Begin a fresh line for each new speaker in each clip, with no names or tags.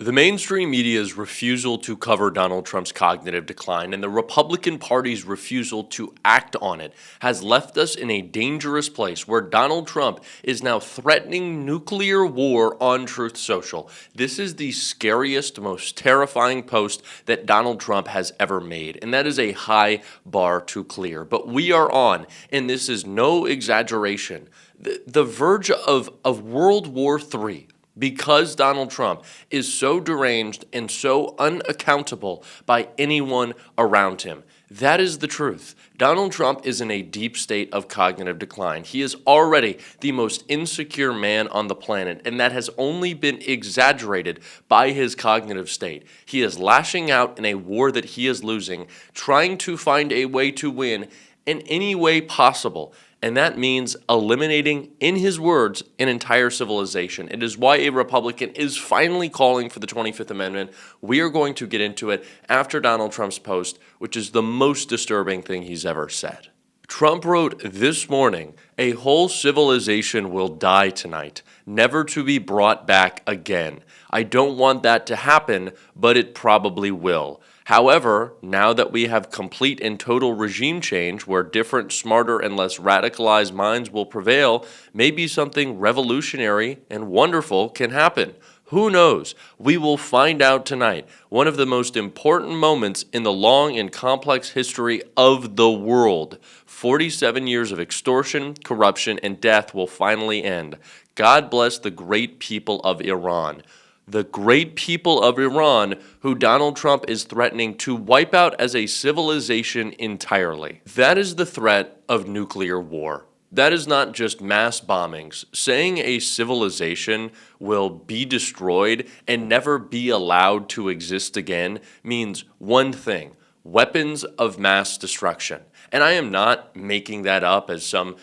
The mainstream media's refusal to cover Donald Trump's cognitive decline and the Republican Party's refusal to act on it has left us in a dangerous place where Donald Trump is now threatening nuclear war on Truth Social. This is the scariest, most terrifying post that Donald Trump has ever made, and that is a high bar to clear. But we are on, and this is no exaggeration, the verge of World War III. Because Donald Trump is so deranged and so unaccountable by anyone around him. That is the truth. Donald Trump is in a deep state of cognitive decline. He is already the most insecure man on the planet, and that has only been exaggerated by his cognitive state. He is lashing out in a war that he is losing, trying to find a way to win in any way possible. And that means eliminating, in his words, an entire civilization. It is why a Republican is finally calling for the 25th Amendment. We are going to get into it after Donald Trump's post, which is the most disturbing thing he's ever said. Trump wrote this morning, "A whole civilization will die tonight, never to be brought back again. I don't want that to happen, but it probably will. However, now that we have complete and total regime change where different, smarter, and less radicalized minds will prevail, maybe something revolutionary and wonderful can happen. Who knows? We will find out tonight. One of the most important moments in the long and complex history of the world. 47 years of extortion, corruption, and death will finally end. God bless the great people of Iran." The great people of Iran, who Donald Trump is threatening to wipe out as a civilization entirely. That is the threat of nuclear war. That is not just mass bombings. Saying a civilization will be destroyed and never be allowed to exist again means one thing: weapons of mass destruction. And I am not making that up as some,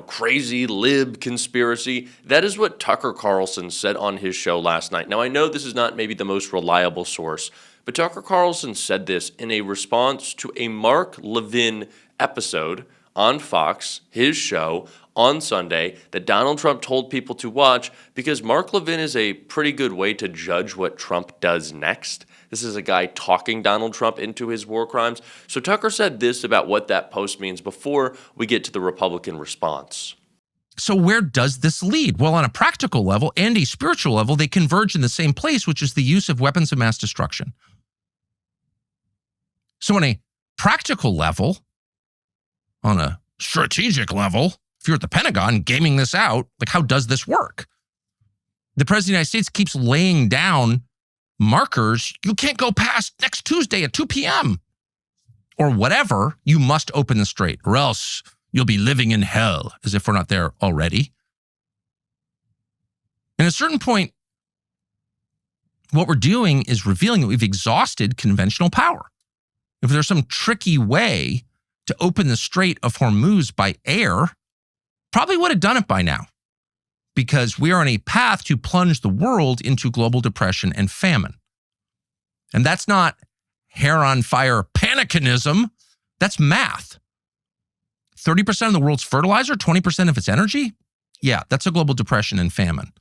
crazy lib conspiracy. That is what Tucker Carlson said on his show last night. Now, I know this is not maybe the most reliable source, but Tucker Carlson said this in a response to a Mark Levin episode on Fox, his show, on Sunday, that Donald Trump told people to watch because Mark Levin is a pretty good way to judge what Trump does next. This is a guy talking Donald Trump into his war crimes. So Tucker said this about what that post means before we get to the Republican response.
So where does this lead? Well, on a practical level and a spiritual level, they converge in the same place, which is the use of weapons of mass destruction. So on a practical level, on a strategic level, if you're at the Pentagon gaming this out, like how does this work? The President of the United States keeps laying down markers. You can't go past next Tuesday at 2 p.m. or whatever. You must open the strait or else you'll be living in hell, as if we're not there already. And at a certain point, what we're doing is revealing that we've exhausted conventional power. If there's some tricky way to open the Strait of Hormuz by air, probably would have done it by now, because we are on a path to plunge the world into global depression and famine. And that's not hair on fire panicanism. That's math. 30% of the world's fertilizer, 20% of its energy? Yeah, that's a global depression and famine.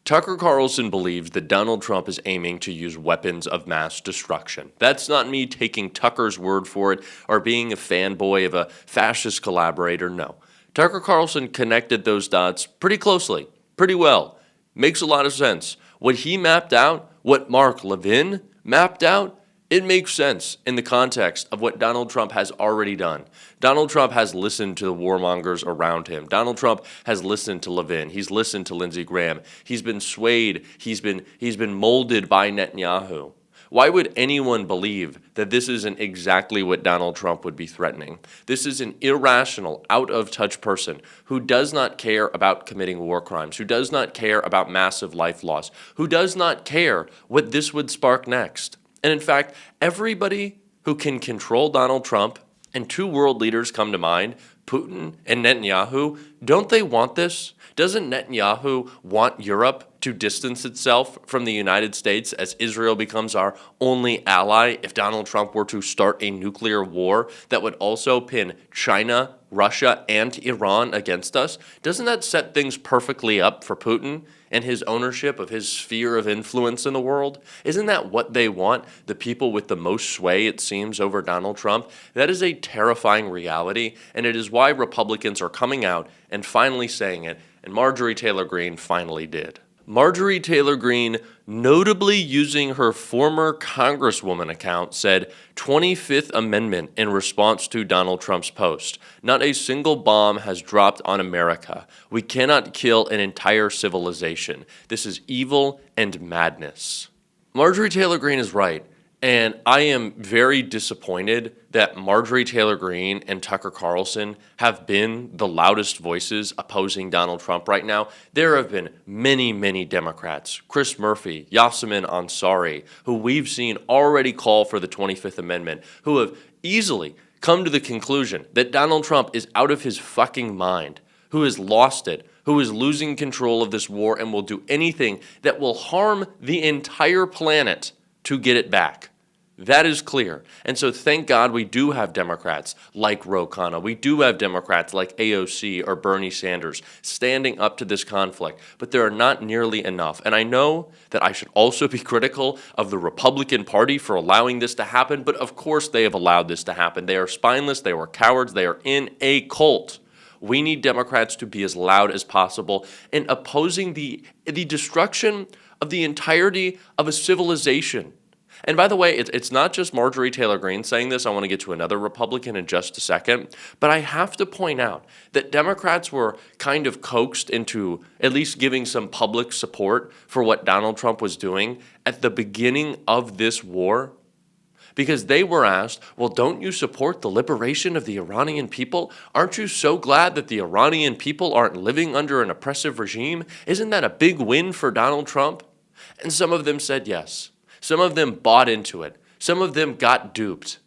Tucker Carlson believes that Donald Trump is aiming to use weapons of mass destruction. That's not me taking Tucker's word for it or being a fanboy of a fascist collaborator, no. Tucker Carlson connected those dots pretty closely, pretty well. Makes a lot of sense. What he mapped out, what Mark Levin mapped out, it makes sense in the context of what Donald Trump has already done. Donald Trump has listened to the warmongers around him. Donald Trump has listened to Levin. He's listened to Lindsey Graham. He's been swayed. He's been molded by Netanyahu. Why would anyone believe that this isn't exactly what Donald Trump would be threatening? This is an irrational, out-of-touch person who does not care about committing war crimes, who does not care about massive life loss, who does not care what this would spark next. And in fact, everybody who can control Donald Trump, and two world leaders come to mind, Putin and Netanyahu, don't they want this? Doesn't Netanyahu want Europe to distance itself from the United States as Israel becomes our only ally if Donald Trump were to start a nuclear war that would also pin China, Russia, and Iran against us? Doesn't that set things perfectly up for Putin? and his ownership of his sphere of influence in the world? Isn't that what they want? The people with the most sway, it seems, over Donald Trump? That is a terrifying reality, and it is why Republicans are coming out and finally saying it, and Marjorie Taylor Greene finally did. Marjorie Taylor Greene, notably using her former Congresswoman account, said 25th Amendment in response to Donald Trump's post. Not a single bomb has dropped on America. We cannot kill an entire civilization. This is evil and madness. Marjorie Taylor Greene is right. And I am very disappointed that Marjorie Taylor Greene and Tucker Carlson have been the loudest voices opposing Donald Trump right now. There have been many, many Democrats, Chris Murphy, Yasemin Ansari, who we've seen already call for the 25th Amendment, who have easily come to the conclusion that Donald Trump is out of his fucking mind, who has lost it, who is losing control of this war and will do anything that will harm the entire planet to get it back. That is clear. And so thank God we do have Democrats like Ro Khanna. We do have Democrats like AOC or Bernie Sanders standing up to this conflict, but there are not nearly enough. And I know that I should also be critical of the Republican Party for allowing this to happen, but of course they have allowed this to happen. They are spineless, they were cowards, they are in a cult. We need Democrats to be as loud as possible in opposing the destruction of the entirety of a civilization. And by the way, it's not just Marjorie Taylor Greene saying this. I want to get to another Republican in just a second. But I have to point out that Democrats were kind of coaxed into at least giving some public support for what Donald Trump was doing at the beginning of this war. Because they were asked, well, don't you support the liberation of the Iranian people? Aren't you so glad that the Iranian people aren't living under an oppressive regime? Isn't that a big win for Donald Trump? And some of them said yes. Some of them bought into it. Some of them got duped.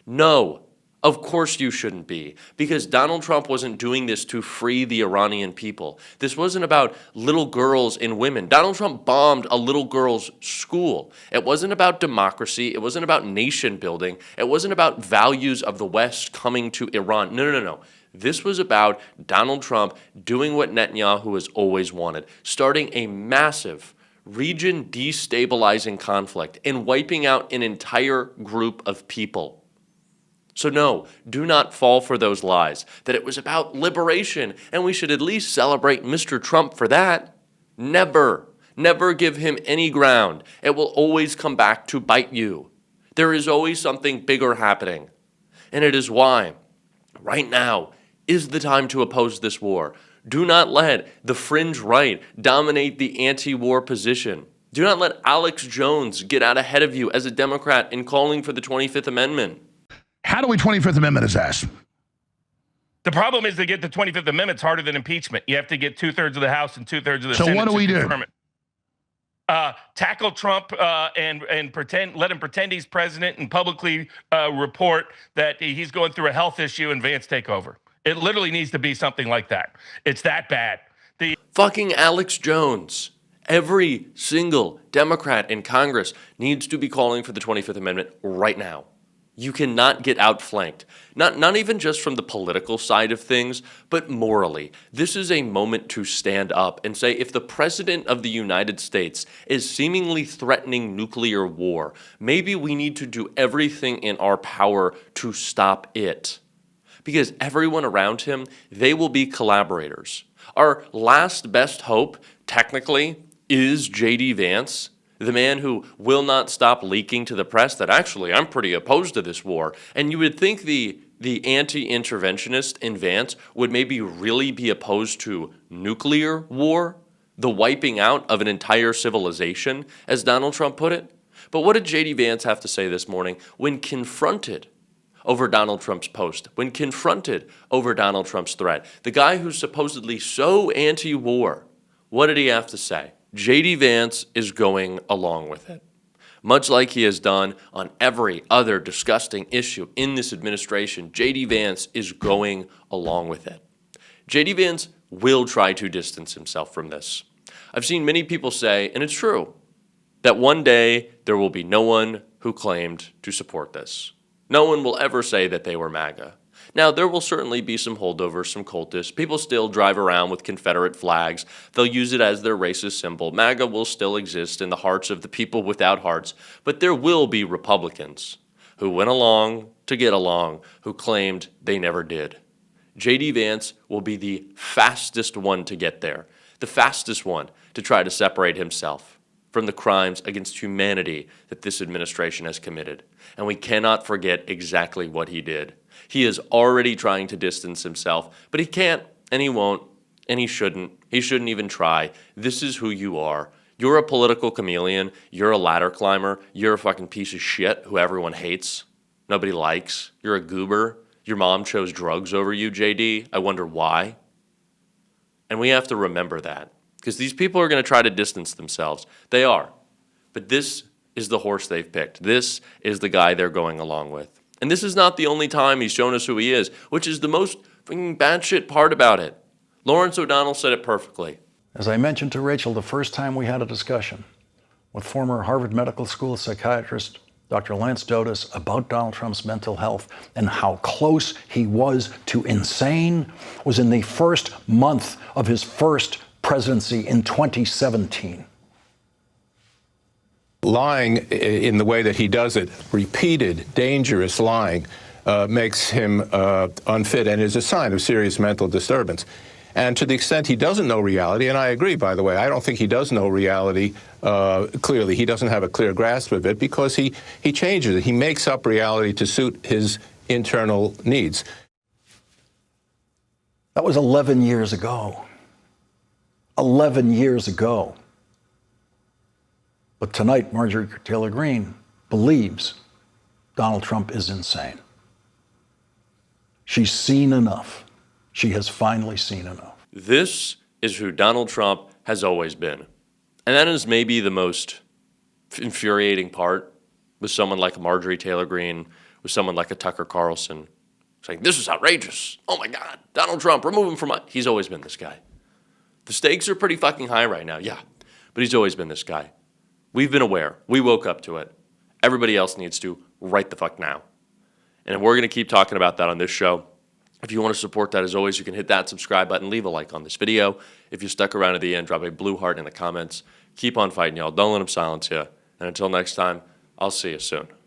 No, of course you shouldn't be, because Donald Trump wasn't doing this to free the Iranian people. This wasn't about little girls and women. Donald Trump bombed a little girl's school. It wasn't about democracy. It wasn't about nation building. It wasn't about values of the West coming to Iran. No. This was about Donald Trump doing what Netanyahu has always wanted, starting a massive region destabilizing conflict and wiping out an entire group of people. So no, do not fall for those lies that it was about liberation and we should at least celebrate Mr. Trump for that. Never give him any ground. It will always come back to bite you. There is always something bigger happening. And it is why, right now, is the time to oppose this war. Do not let the fringe right dominate the anti-war position. Do not let Alex Jones get out ahead of you as a Democrat in calling for the 25th Amendment.
How do we 25th Amendment is asked?
The problem is to get the 25th Amendment is harder than impeachment. You have to get 2/3 of the House and 2/3 of the Senate.
So what do we do?
Tackle Trump and pretend, let him pretend he's president and publicly report that he's going through a health issue and Vance take over. It literally needs to be something like that. It's that bad.
Fucking Alex Jones. Every single Democrat in Congress needs to be calling for the 25th Amendment right now. You cannot get outflanked. Not even just from the political side of things, but morally. This is a moment to stand up and say, if the President of the United States is seemingly threatening nuclear war, maybe we need to do everything in our power to stop it. Because everyone around him, they will be collaborators. Our last best hope, technically, is J.D. Vance, the man who will not stop leaking to the press that actually I'm pretty opposed to this war. And you would think the anti-interventionist in Vance would maybe really be opposed to nuclear war, the wiping out of an entire civilization, as Donald Trump put it. But what did J.D. Vance have to say this morning when confronted over Donald Trump's post, when confronted over Donald Trump's threat? The guy who's supposedly so anti-war, what did he have to say? J.D. Vance is going along with it, much like he has done on every other disgusting issue in this administration. J.D. Vance is going along with it. J.D. Vance will try to distance himself from this. I've seen many people say, and it's true, that one day there will be no one who claimed to support this. No one will ever say that they were MAGA. Now, there will certainly be some holdovers, some cultists. People still drive around with Confederate flags. They'll use it as their racist symbol. MAGA will still exist in the hearts of the people without hearts. But there will be Republicans who went along to get along, who claimed they never did. J.D. Vance will be the fastest one to get there, the fastest one to try to separate himself from the crimes against humanity that this administration has committed. And we cannot forget exactly what he did. He is already trying to distance himself, but he can't, and he won't, and he shouldn't. He shouldn't even try. This is who you are. You're a political chameleon. You're a ladder climber. You're a fucking piece of shit who everyone hates, nobody likes. You're a goober. Your mom chose drugs over you, JD. I wonder why. And we have to remember that, because these people are going to try to distance themselves. They are. But this is the horse they've picked. This is the guy they're going along with. And this is not the only time he's shown us who he is, which is the most fucking batshit part about it. Lawrence O'Donnell said it perfectly.
As I mentioned to Rachel the first time we had a discussion with former Harvard Medical School psychiatrist Dr. Lance Dotis about Donald Trump's mental health and how close he was to insane was in the first month of his first presidency in 2017.
Lying in the way that he does it, repeated, dangerous lying, makes him unfit and is a sign of serious mental disturbance. And to the extent he doesn't know reality, and I agree, by the way, I don't think he does know reality clearly. He doesn't have a clear grasp of it because he changes it. He makes up reality to suit his internal needs.
That was 11 years ago. 11 years ago. But tonight, Marjorie Taylor Greene believes Donald Trump is insane. She's seen enough. She has finally seen enough.
This is who Donald Trump has always been. And that is maybe the most infuriating part with someone like Marjorie Taylor Greene, with someone like a Tucker Carlson, saying, this is outrageous. Oh my God, Donald Trump, remove him from my... He's always been this guy. The stakes are pretty fucking high right now, yeah. But he's always been this guy. We've been aware. We woke up to it. Everybody else needs to right the fuck now. And we're going to keep talking about that on this show. If you want to support that, as always, you can hit that subscribe button, leave a like on this video. If you stuck around to the end, drop a blue heart in the comments. Keep on fighting, y'all. Don't let them silence you. And until next time, I'll see you soon.